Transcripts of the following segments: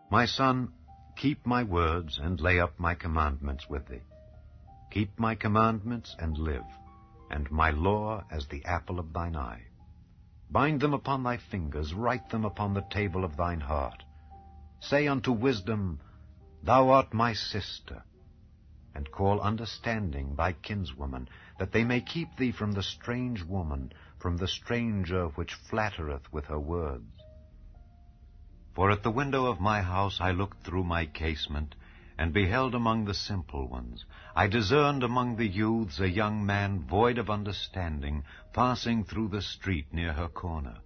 My son, keep my words and lay up my commandments with thee. Keep my commandments and live, and my law as the apple of thine eye. Bind them upon thy fingers, write them upon the table of thine heart. Say unto wisdom, Thou art my sister, and call understanding thy kinswoman, that they may keep thee from the strange woman, from the stranger which flattereth with her words. For at the window of my house I looked through my casement, and beheld among the simple ones. I discerned among the youths a young man void of understanding, passing through the street near her corner.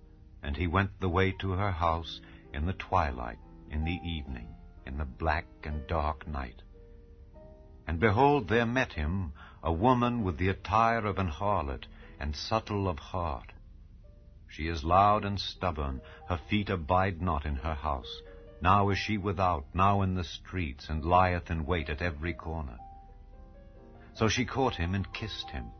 And he went the way to her house in the twilight, in the evening, in the black and dark night. And behold, there met him a woman with the attire of an harlot, and subtle of heart. She is loud and stubborn, her feet abide not in her house. Now is she without, now in the streets, and lieth in wait at every corner. So she caught him and kissed him,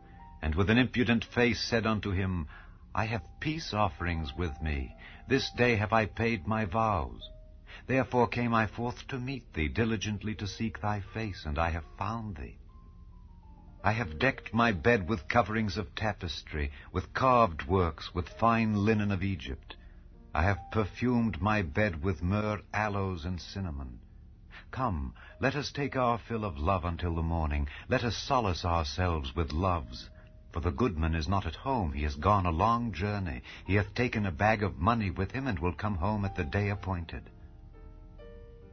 and with an impudent face said unto him, I have peace offerings with me. This day have I paid my vows. Therefore came I forth to meet thee, diligently to seek thy face, and I have found thee. I have decked my bed with coverings of tapestry, with carved works, with fine linen of Egypt. I have perfumed my bed with myrrh, aloes, and cinnamon. Come, let us take our fill of love until the morning. Let us solace ourselves with loves. For the goodman is not at home. He has gone a long journey. He hath taken a bag of money with him, and will come home at the day appointed.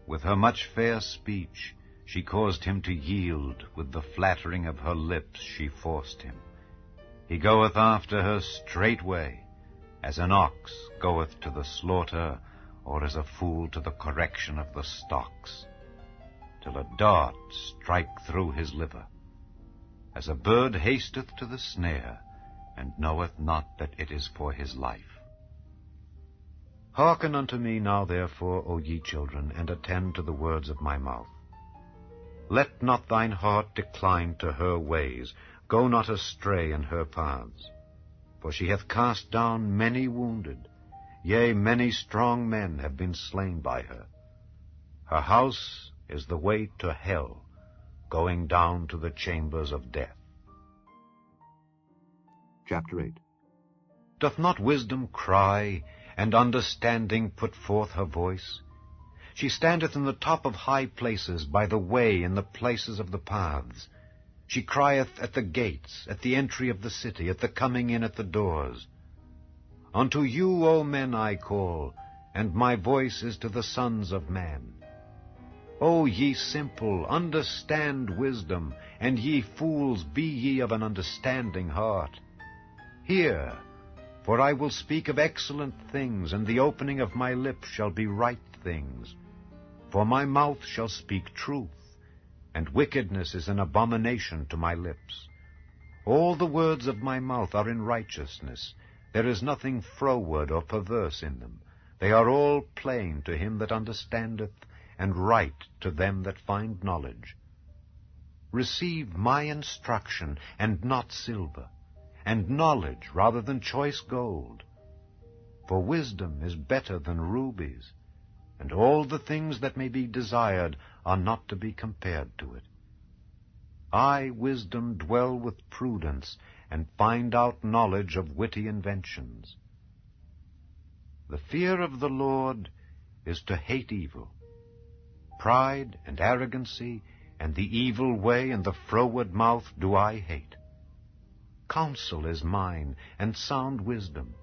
With her much fair speech she caused him to yield. With the flattering of her lips she forced him. He goeth after her straightway, as an ox goeth to the slaughter, or as a fool to the correction of the stocks, till a dart strike through his liver, as a bird hasteth to the snare, and knoweth not that it is for his life. Hearken unto me now, therefore, O ye children, and attend to the words of my mouth. Let not thine heart decline to her ways, go not astray in her paths. For she hath cast down many wounded, yea, many strong men have been slain by her. Her house is the way to hell, going down to the chambers of death. Chapter 8. Doth not wisdom cry, and understanding put forth her voice? She standeth in the top of high places, by the way, in the places of the paths. She crieth at the gates, at the entry of the city, at the coming in at the doors. Unto you, O men, I call, and my voice is to the sons of man. O ye simple, understand wisdom, and ye fools, be ye of an understanding heart. Hear, for I will speak of excellent things, and the opening of my lips shall be right things. For my mouth shall speak truth, and wickedness is an abomination to my lips. All the words of my mouth are in righteousness. There is nothing froward or perverse in them. They are all plain to him that understandeth, and right to them that find knowledge. Receive my instruction, and not silver, and knowledge rather than choice gold. For wisdom is better than rubies, and all the things that may be desired are not to be compared to it. I, wisdom, dwell with prudence, and find out knowledge of witty inventions. The fear of the Lord is to hate evil. Pride and arrogancy, and the evil way, and the froward mouth do I hate. Counsel is mine, and sound wisdom.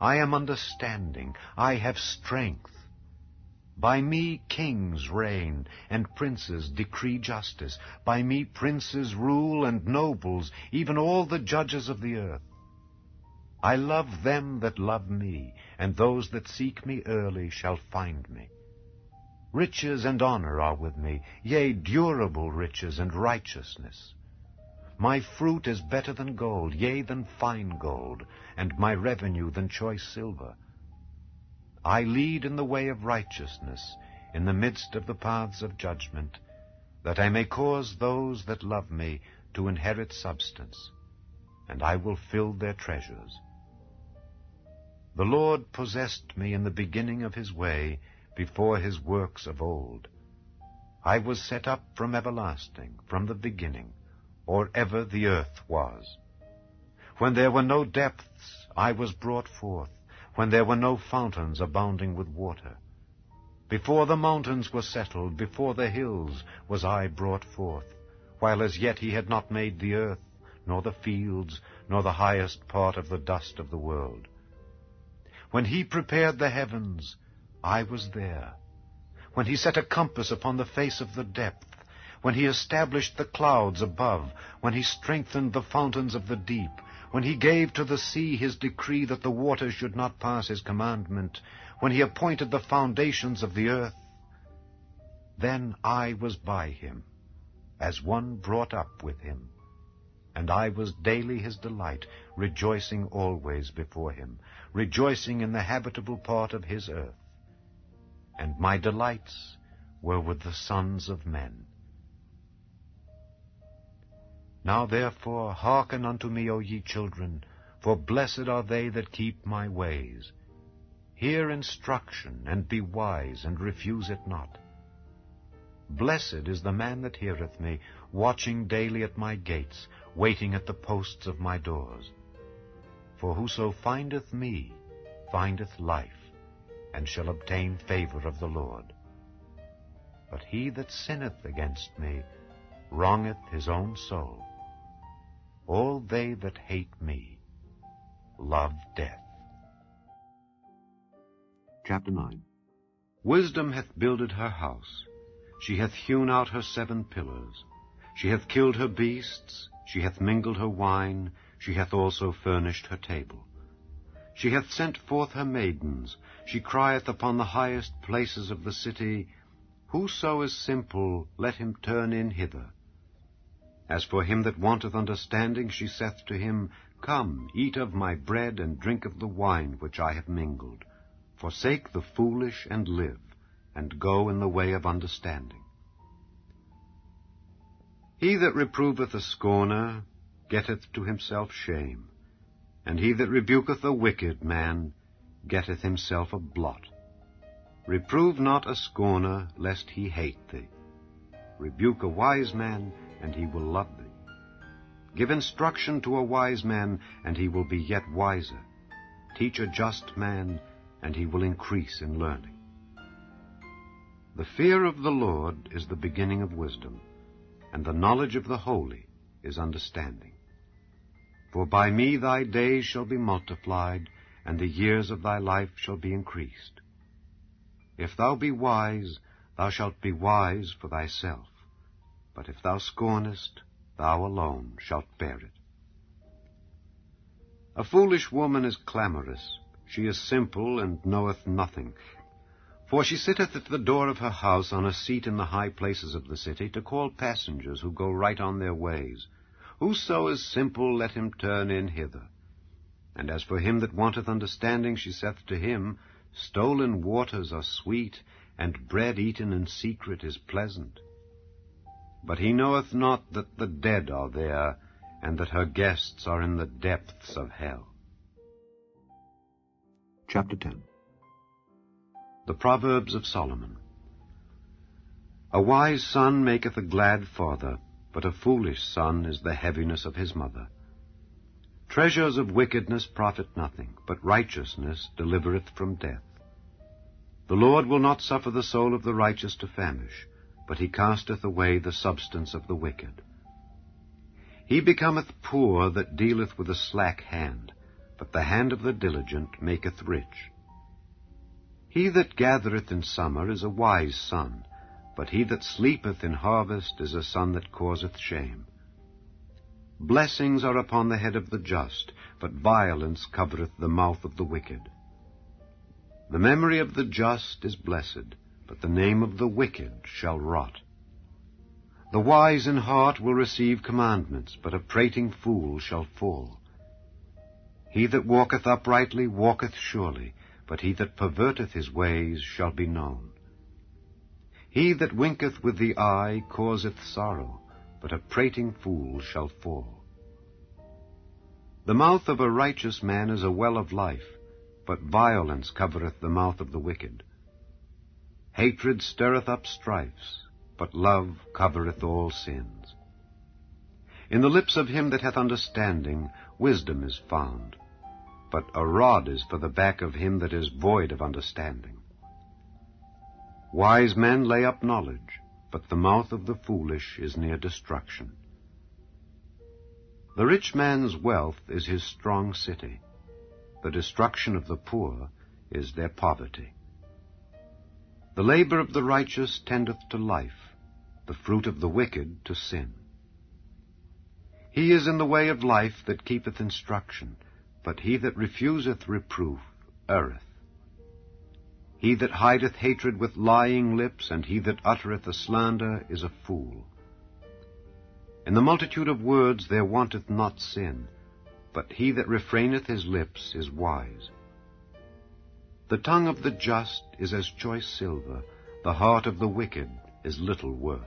I am understanding, I have strength. By me kings reign, and princes decree justice. By me princes rule, and nobles, even all the judges of the earth. I love them that love me, and those that seek me early shall find me. Riches and honor are with me, yea, durable riches and righteousness. My fruit is better than gold, yea, than fine gold, and my revenue than choice silver. I lead in the way of righteousness, in the midst of the paths of judgment, that I may cause those that love me to inherit substance, and I will fill their treasures. The Lord possessed me in the beginning of his way, before his works of old. I was set up from everlasting, from the beginning, or ever the earth was. When there were no depths, I was brought forth, when there were no fountains abounding with water. Before the mountains were settled, before the hills was I brought forth, while as yet he had not made the earth, nor the fields, nor the highest part of the dust of the world. When he prepared the heavens, I was there. When he set a compass upon the face of the depth, when he established the clouds above, when he strengthened the fountains of the deep, when he gave to the sea his decree that the waters should not pass his commandment, when he appointed the foundations of the earth, then I was by him, as one brought up with him. And I was daily his delight, rejoicing always before him, rejoicing in the habitable part of his earth. And my delights were with the sons of men. Now therefore hearken unto me, O ye children, for blessed are they that keep my ways. Hear instruction, and be wise, and refuse it not. Blessed is the man that heareth me, watching daily at my gates, waiting at the posts of my doors. For whoso findeth me findeth life, and shall obtain favor of the Lord. But he that sinneth against me wrongeth his own soul. All they that hate me love death. Chapter 9. Wisdom hath builded her house. She hath hewn out her 7 pillars. She hath killed her beasts. She hath mingled her wine. She hath also furnished her table. She hath sent forth her maidens. She crieth upon the highest places of the city, Whoso is simple, let him turn in hither. As for him that wanteth understanding, she saith to him, Come, eat of my bread, and drink of the wine which I have mingled. Forsake the foolish, and live, and go in the way of understanding. He that reproveth a scorner getteth to himself shame, and he that rebuketh a wicked man getteth himself a blot. Reprove not a scorner, lest he hate thee. Rebuke a wise man, and he will love thee. Give instruction to a wise man, and he will be yet wiser. Teach a just man, and he will increase in learning. The fear of the Lord is the beginning of wisdom, and the knowledge of the holy is understanding. For by me thy days shall be multiplied, and the years of thy life shall be increased. If thou be wise, thou shalt be wise for thyself. But if thou scornest, thou alone shalt bear it. A foolish woman is clamorous. She is simple, and knoweth nothing. For she sitteth at the door of her house on a seat in the high places of the city, to call passengers who go right on their ways. Whoso is simple, let him turn in hither. And as for him that wanteth understanding, she saith to him, Stolen waters are sweet, and bread eaten in secret is pleasant. But he knoweth not that the dead are there, and that her guests are in the depths of hell. Chapter 10. The Proverbs of Solomon. A wise son maketh a glad father, but a foolish son is the heaviness of his mother. Treasures of wickedness profit nothing, but righteousness delivereth from death. The Lord will not suffer the soul of the righteous to famish, but he casteth away the substance of the wicked. He becometh poor that dealeth with a slack hand, but the hand of the diligent maketh rich. He that gathereth in summer is a wise son, but he that sleepeth in harvest is a son that causeth shame. Blessings are upon the head of the just, but violence covereth the mouth of the wicked. The memory of the just is blessed, but the name of the wicked shall rot. The wise in heart will receive commandments, but a prating fool shall fall. He that walketh uprightly walketh surely, but he that perverteth his ways shall be known. He that winketh with the eye causeth sorrow, but a prating fool shall fall. The mouth of a righteous man is a well of life, but violence covereth the mouth of the wicked. Hatred stirreth up strifes, but love covereth all sins. In the lips of him that hath understanding wisdom is found, but a rod is for the back of him that is void of understanding. Wise men lay up knowledge, but the mouth of the foolish is near destruction. The rich man's wealth is his strong city. The destruction of the poor is their poverty. The labor of the righteous tendeth to life, the fruit of the wicked to sin. He is in the way of life that keepeth instruction, but he that refuseth reproof erreth. He that hideth hatred with lying lips, and he that uttereth a slander, is a fool. In the multitude of words there wanteth not sin, but he that refraineth his lips is wise. The tongue of the just is as choice silver, the heart of the wicked is little worth.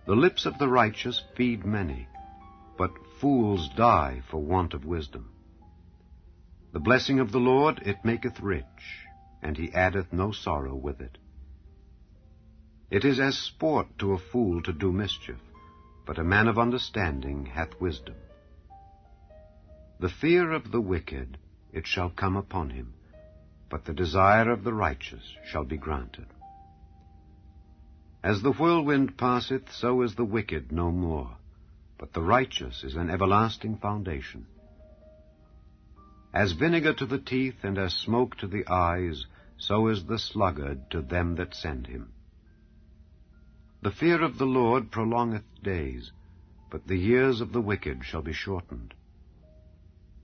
The lips of the righteous feed many, but fools die for want of wisdom. The blessing of the Lord, it maketh rich, and he addeth no sorrow with it. It is as sport to a fool to do mischief, but a man of understanding hath wisdom. The fear of the wicked, it shall come upon him, but the desire of the righteous shall be granted. As the whirlwind passeth, so is the wicked no more, but the righteous is an everlasting foundation. As vinegar to the teeth, and as smoke to the eyes, so is the sluggard to them that send him. The fear of the Lord prolongeth days, but the years of the wicked shall be shortened.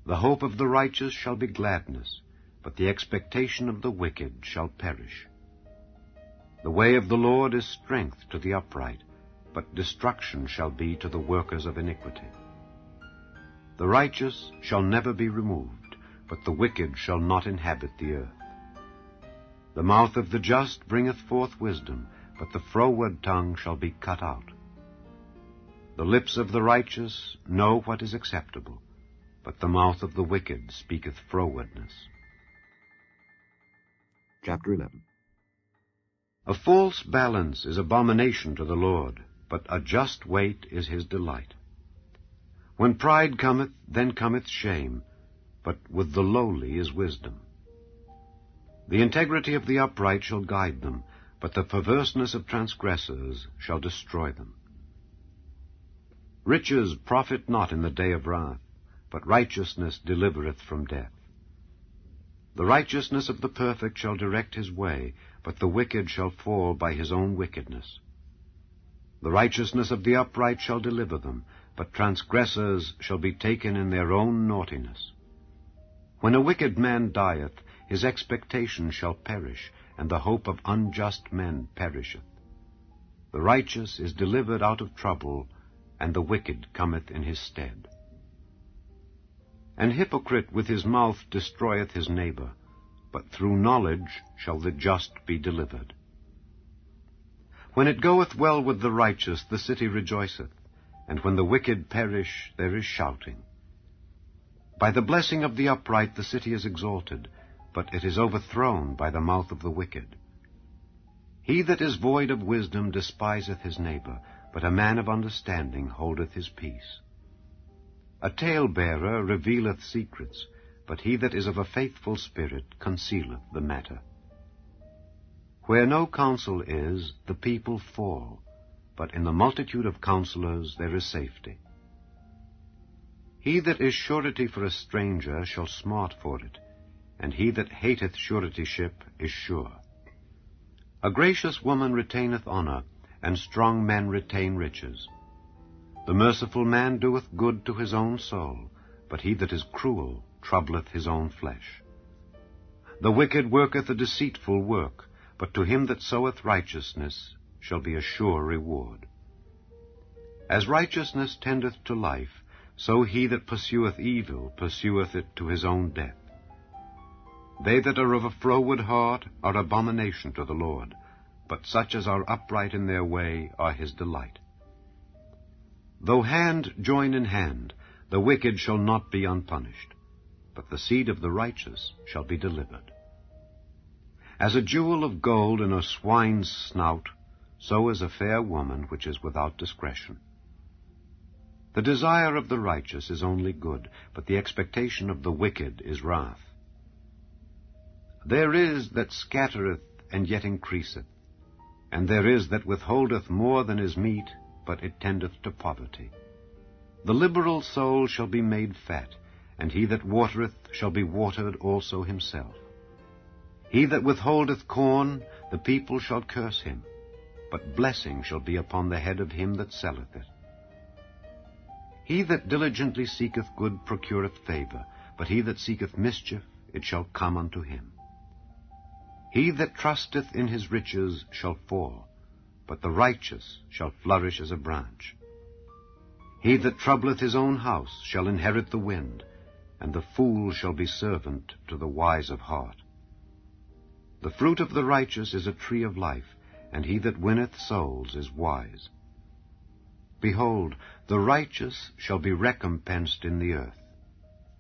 The hope of the righteous shall be gladness, but the expectation of the wicked shall perish. The way of the Lord is strength to the upright, but destruction shall be to the workers of iniquity. The righteous shall never be removed, but the wicked shall not inhabit the earth. The mouth of the just bringeth forth wisdom, but the froward tongue shall be cut out. The lips of the righteous know what is acceptable, but the mouth of the wicked speaketh frowardness. Chapter 11. A false balance is abomination to the Lord, but a just weight is his delight. When pride cometh, then cometh shame, but with the lowly is wisdom. The integrity of the upright shall guide them, but the perverseness of transgressors shall destroy them. Riches profit not in the day of wrath, but righteousness delivereth from death. The righteousness of the perfect shall direct his way, but the wicked shall fall by his own wickedness. The righteousness of the upright shall deliver them, but transgressors shall be taken in their own naughtiness. When a wicked man dieth, his expectation shall perish, and the hope of unjust men perisheth. The righteous is delivered out of trouble, and the wicked cometh in his stead. An hypocrite with his mouth destroyeth his neighbor, but through knowledge shall the just be delivered. When it goeth well with the righteous, the city rejoiceth, and when the wicked perish, there is shouting. By the blessing of the upright the city is exalted, but it is overthrown by the mouth of the wicked. He that is void of wisdom despiseth his neighbor, but a man of understanding holdeth his peace. A talebearer revealeth secrets, but he that is of a faithful spirit concealeth the matter. Where no counsel is, the people fall, but in the multitude of counselors there is safety. He that is surety for a stranger shall smart for it, and he that hateth suretyship is sure. A gracious woman retaineth honor, and strong men retain riches. The merciful man doeth good to his own soul, but he that is cruel troubleth his own flesh. The wicked worketh a deceitful work, but to him that soweth righteousness shall be a sure reward. As righteousness tendeth to life, so he that pursueth evil pursueth it to his own death. They that are of a froward heart are abomination to the Lord, but such as are upright in their way are his delight. Though hand join in hand, the wicked shall not be unpunished, but the seed of the righteous shall be delivered. As a jewel of gold in a swine's snout, so is a fair woman which is without discretion. The desire of the righteous is only good, but the expectation of the wicked is wrath. There is that scattereth and yet increaseth, and there is that withholdeth more than is meet, but it tendeth to poverty. The liberal soul shall be made fat, and he that watereth shall be watered also himself. He that withholdeth corn, the people shall curse him, but blessing shall be upon the head of him that selleth it. He that diligently seeketh good procureth favor, but he that seeketh mischief, it shall come unto him. He that trusteth in his riches shall fall, but the righteous shall flourish as a branch. He that troubleth his own house shall inherit the wind, and the fool shall be servant to the wise of heart. The fruit of the righteous is a tree of life, and he that winneth souls is wise. Behold, the righteous shall be recompensed in the earth,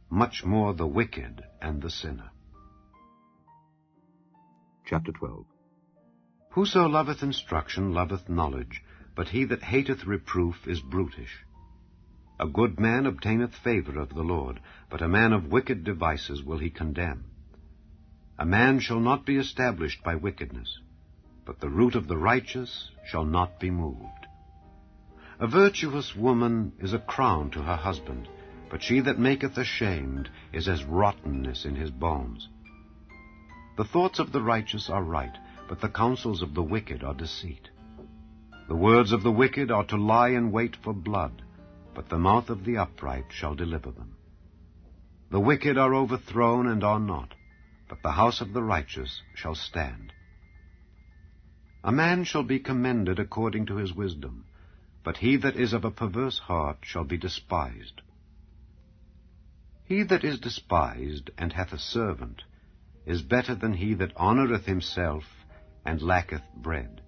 much more the wicked and the sinner. Chapter 12. Whoso loveth instruction loveth knowledge, but he that hateth reproof is brutish. A good man obtaineth favor of the Lord, but a man of wicked devices will he condemn. A man shall not be established by wickedness, but the root of the righteous shall not be moved. A virtuous woman is a crown to her husband, but she that maketh ashamed is as rottenness in his bones. The thoughts of the righteous are right, but the counsels of the wicked are deceit. The words of the wicked are to lie in wait for blood, but the mouth of the upright shall deliver them. The wicked are overthrown and are not, but the house of the righteous shall stand. A man shall be commended according to his wisdom, but he that is of a perverse heart shall be despised. He that is despised and hath a servant is better than he that honoureth himself and lacketh bread.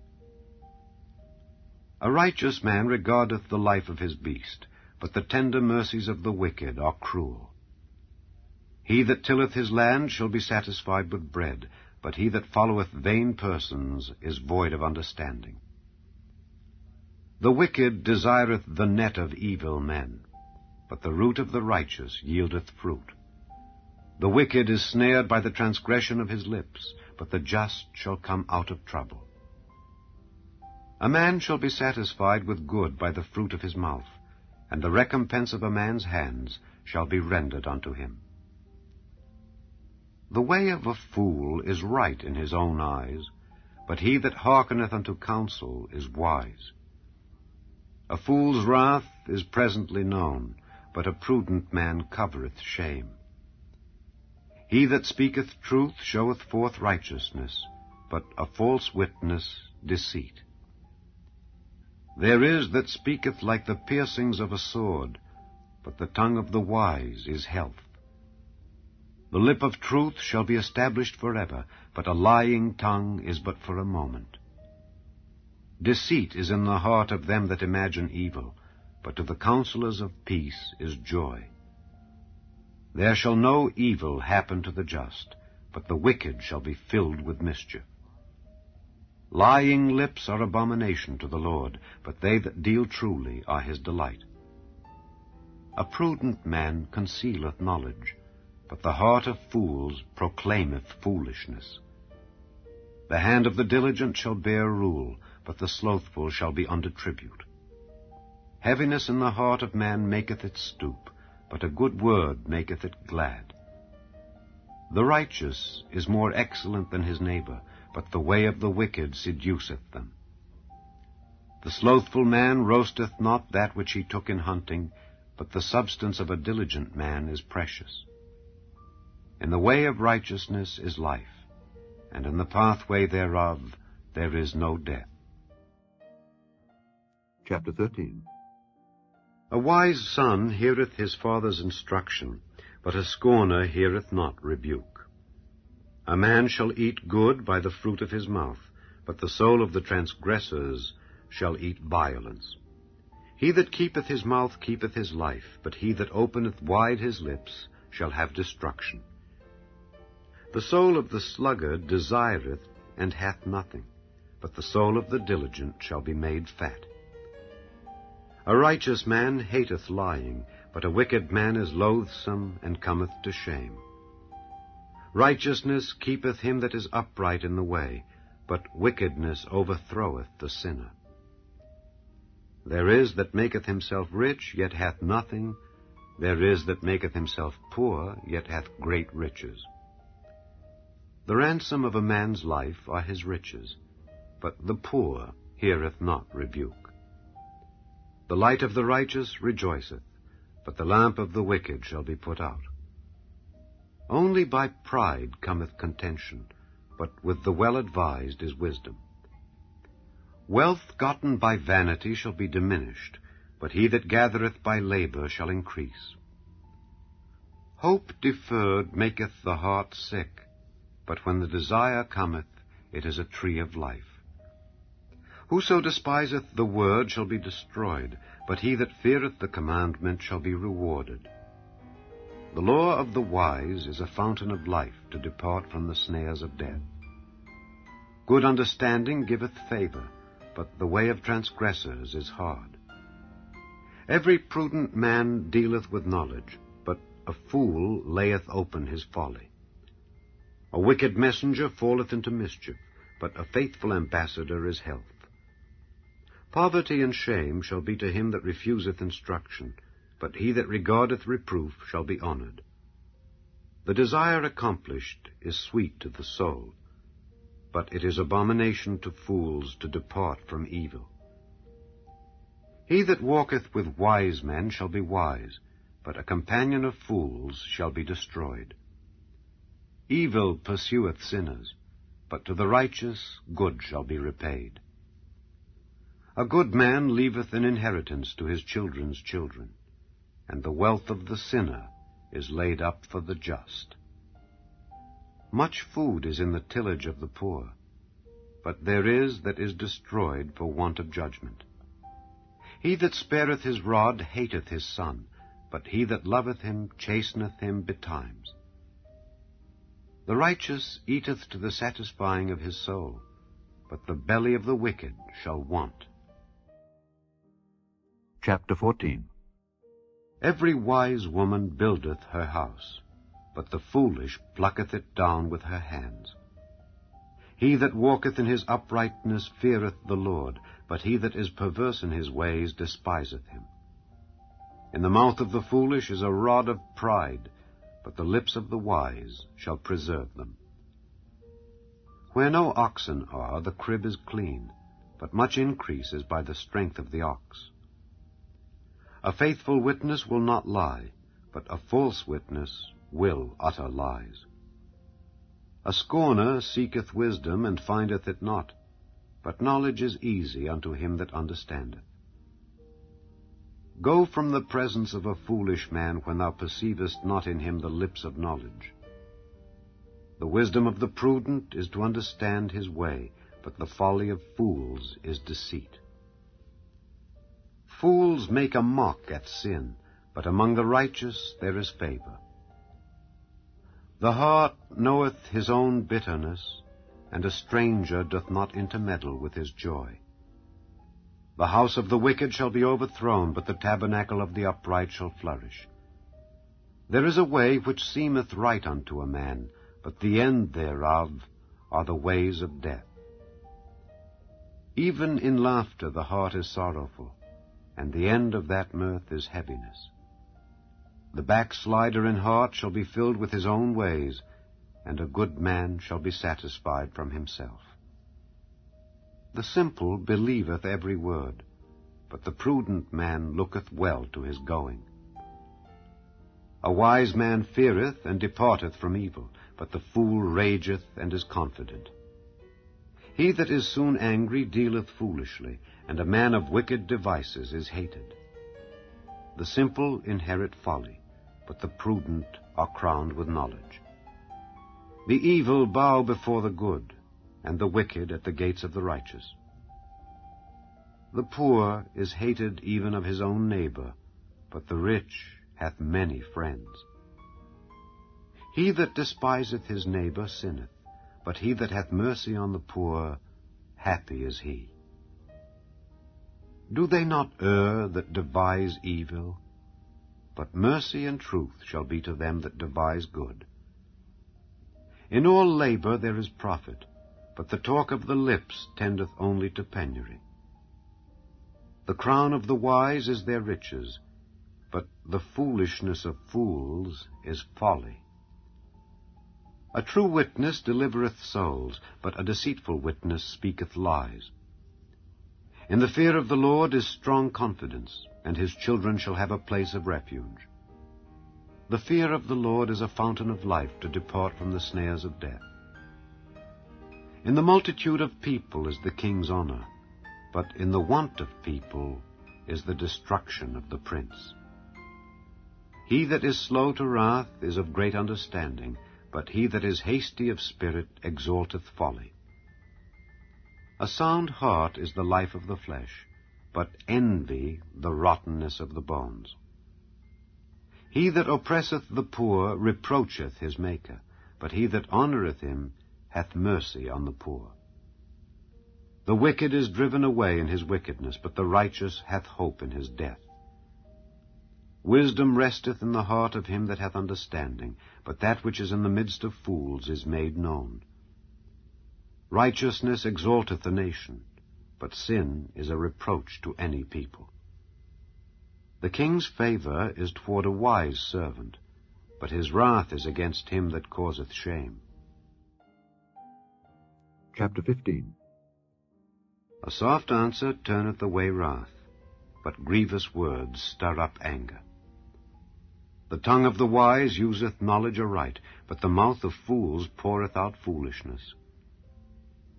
A righteous man regardeth the life of his beast, but the tender mercies of the wicked are cruel. He that tilleth his land shall be satisfied with bread, but he that followeth vain persons is void of understanding. The wicked desireth the net of evil men, but the root of the righteous yieldeth fruit. The wicked is snared by the transgression of his lips, but the just shall come out of trouble. A man shall be satisfied with good by the fruit of his mouth, and the recompense of a man's hands shall be rendered unto him. The way of a fool is right in his own eyes, but he that hearkeneth unto counsel is wise. A fool's wrath is presently known, but a prudent man covereth shame. He that speaketh truth showeth forth righteousness, but a false witness deceit. There is that speaketh like the piercings of a sword, but the tongue of the wise is health. The lip of truth shall be established forever, but a lying tongue is but for a moment. Deceit is in the heart of them that imagine evil, but to the counselors of peace is joy. There shall no evil happen to the just, but the wicked shall be filled with mischief. Lying lips are abomination to the Lord, but they that deal truly are his delight. A prudent man concealeth knowledge, but the heart of fools proclaimeth foolishness. The hand of the diligent shall bear rule, but the slothful shall be under tribute. Heaviness in the heart of man maketh it stoop, but a good word maketh it glad. The righteous is more excellent than his neighbor, but the way of the wicked seduceth them. The slothful man roasteth not that which he took in hunting, but the substance of a diligent man is precious. In the way of righteousness is life, and in the pathway thereof there is no death. Chapter 13. A wise son heareth his father's instruction, but a scorner heareth not rebuke. A man shall eat good by the fruit of his mouth, but the soul of the transgressors shall eat violence. He that keepeth his mouth keepeth his life, but he that openeth wide his lips shall have destruction. The soul of the sluggard desireth, and hath nothing, but the soul of the diligent shall be made fat. A righteous man hateth lying, but a wicked man is loathsome, and cometh to shame. Righteousness keepeth him that is upright in the way, but wickedness overthroweth the sinner. There is that maketh himself rich, yet hath nothing. There is that maketh himself poor, yet hath great riches. The ransom of a man's life are his riches, but the poor heareth not rebuke. The light of the righteous rejoiceth, but the lamp of the wicked shall be put out. Only by pride cometh contention, but with the well-advised is wisdom. Wealth gotten by vanity shall be diminished, but he that gathereth by labor shall increase. Hope deferred maketh the heart sick, but when the desire cometh, it is a tree of life. Whoso despiseth the word shall be destroyed, but he that feareth the commandment shall be rewarded. The law of the wise is a fountain of life, to depart from the snares of death. Good understanding giveth favor, but the way of transgressors is hard. Every prudent man dealeth with knowledge, but a fool layeth open his folly. A wicked messenger falleth into mischief, but a faithful ambassador is health. Poverty and shame shall be to him that refuseth instruction, but he that regardeth reproof shall be honored. The desire accomplished is sweet to the soul, but it is abomination to fools to depart from evil. He that walketh with wise men shall be wise, but a companion of fools shall be destroyed. Evil pursueth sinners, but to the righteous good shall be repaid. A good man leaveth an inheritance to his children's children, and the wealth of the sinner is laid up for the just. Much food is in the tillage of the poor, but there is that is destroyed for want of judgment. He that spareth his rod hateth his son, but he that loveth him chasteneth him betimes. The righteous eateth to the satisfying of his soul, but the belly of the wicked shall want. Chapter 14. Every wise woman buildeth her house, but the foolish plucketh it down with her hands. He that walketh in his uprightness feareth the Lord, but he that is perverse in his ways despiseth him. In the mouth of the foolish is a rod of pride, but the lips of the wise shall preserve them. Where no oxen are, the crib is clean, but much increase is by the strength of the ox. A faithful witness will not lie, but a false witness will utter lies. A scorner seeketh wisdom, and findeth it not, but knowledge is easy unto him that understandeth. Go from the presence of a foolish man when thou perceivest not in him the lips of knowledge. The wisdom of the prudent is to understand his way, but the folly of fools is deceit. Fools make a mock at sin, but among the righteous there is favor. The heart knoweth his own bitterness, and a stranger doth not intermeddle with his joy. The house of the wicked shall be overthrown, but the tabernacle of the upright shall flourish. There is a way which seemeth right unto a man, but the end thereof are the ways of death. Even in laughter the heart is sorrowful, and the end of that mirth is heaviness. The backslider in heart shall be filled with his own ways, and a good man shall be satisfied from himself. The simple believeth every word, but the prudent man looketh well to his going. A wise man feareth and departeth from evil, but the fool rageth and is confident. He that is soon angry dealeth foolishly, and a man of wicked devices is hated. The simple inherit folly, but the prudent are crowned with knowledge. The evil bow before the good, and the wicked at the gates of the righteous. The poor is hated even of his own neighbor, but the rich hath many friends. He that despiseth his neighbor sinneth, but he that hath mercy on the poor, happy is he. Do they not err that devise evil? But mercy and truth shall be to them that devise good. In all labor there is profit, but the talk of the lips tendeth only to penury. The crown of the wise is their riches, but the foolishness of fools is folly. A true witness delivereth souls, but a deceitful witness speaketh lies. In the fear of the Lord is strong confidence, and his children shall have a place of refuge. The fear of the Lord is a fountain of life to depart from the snares of death. In the multitude of people is the king's honor, but in the want of people is the destruction of the prince. He that is slow to wrath is of great understanding, but he that is hasty of spirit exalteth folly. A sound heart is the life of the flesh, but envy the rottenness of the bones. He that oppresseth the poor reproacheth his Maker, but he that honoureth him hath mercy on the poor. The wicked is driven away in his wickedness, but the righteous hath hope in his death. Wisdom resteth in the heart of him that hath understanding, but that which is in the midst of fools is made known. Righteousness exalteth a nation, but sin is a reproach to any people. The king's favor is toward a wise servant, but his wrath is against him that causeth shame. Chapter 15. A soft answer turneth away wrath, but grievous words stir up anger. The tongue of the wise useth knowledge aright, but the mouth of fools poureth out foolishness.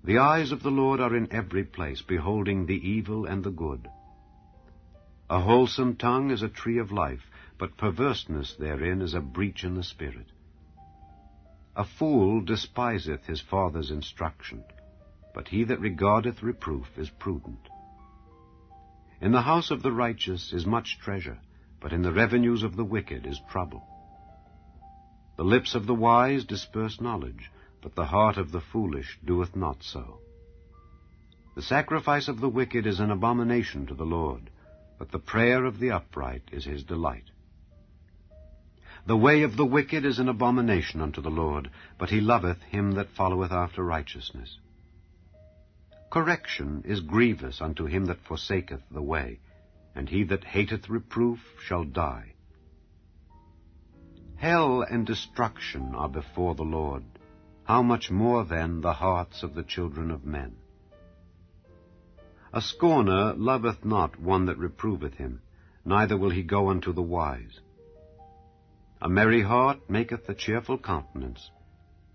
The eyes of the Lord are in every place, beholding the evil and the good. A wholesome tongue is a tree of life, but perverseness therein is a breach in the spirit. A fool despiseth his father's instruction, but he that regardeth reproof is prudent. In the house of the righteous is much treasure, but in the revenues of the wicked is trouble. The lips of the wise disperse knowledge, but the heart of the foolish doeth not so. The sacrifice of the wicked is an abomination to the Lord, but the prayer of the upright is his delight. The way of the wicked is an abomination unto the Lord, but he loveth him that followeth after righteousness. Correction is grievous unto him that forsaketh the way, and he that hateth reproof shall die. Hell and destruction are before the Lord. How much more then the hearts of the children of men? A scorner loveth not one that reproveth him, neither will he go unto the wise. A merry heart maketh a cheerful countenance,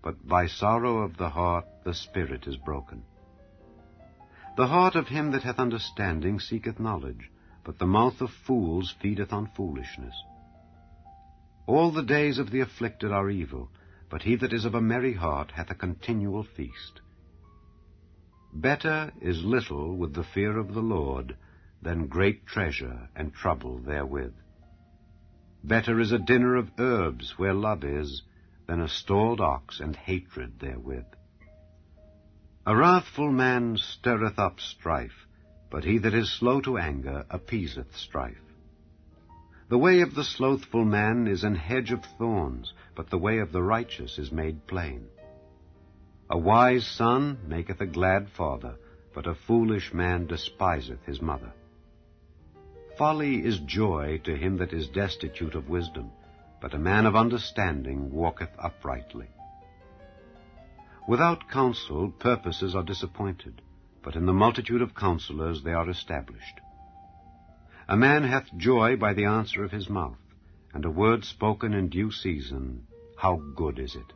but by sorrow of the heart the spirit is broken. The heart of him that hath understanding seeketh knowledge, but the mouth of fools feedeth on foolishness. All the days of the afflicted are evil, but he that is of a merry heart hath a continual feast. Better is little with the fear of the Lord than great treasure and trouble therewith. Better is a dinner of herbs where love is, than a stalled ox and hatred therewith. A wrathful man stirreth up strife, but he that is slow to anger appeaseth strife. The way of the slothful man is an hedge of thorns, but the way of the righteous is made plain. A wise son maketh a glad father, but a foolish man despiseth his mother. Folly is joy to him that is destitute of wisdom, but a man of understanding walketh uprightly. Without counsel purposes are disappointed, but in the multitude of counselors they are established. A man hath joy by the answer of his mouth, and a word spoken in due season, how good is it!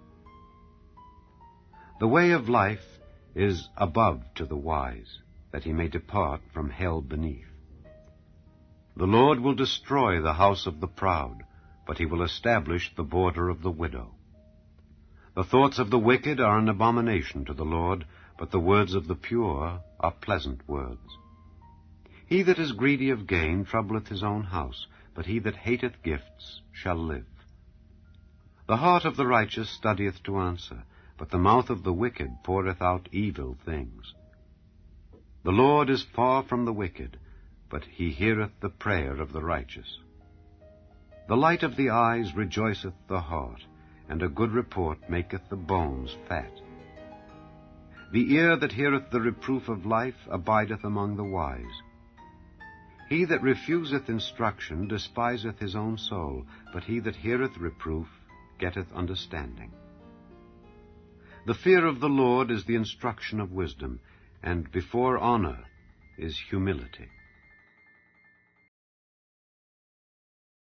The way of life is above to the wise, that he may depart from hell beneath. The Lord will destroy the house of the proud, but he will establish the border of the widow. The thoughts of the wicked are an abomination to the Lord, but the words of the pure are pleasant words. He that is greedy of gain troubleth his own house, but he that hateth gifts shall live. The heart of the righteous studieth to answer, but the mouth of the wicked poureth out evil things. The Lord is far from the wicked, but he heareth the prayer of the righteous. The light of the eyes rejoiceth the heart, and a good report maketh the bones fat. The ear that heareth the reproof of life abideth among the wise. He that refuseth instruction despiseth his own soul, but he that heareth reproof getteth understanding. The fear of the Lord is the instruction of wisdom, and before honor is humility.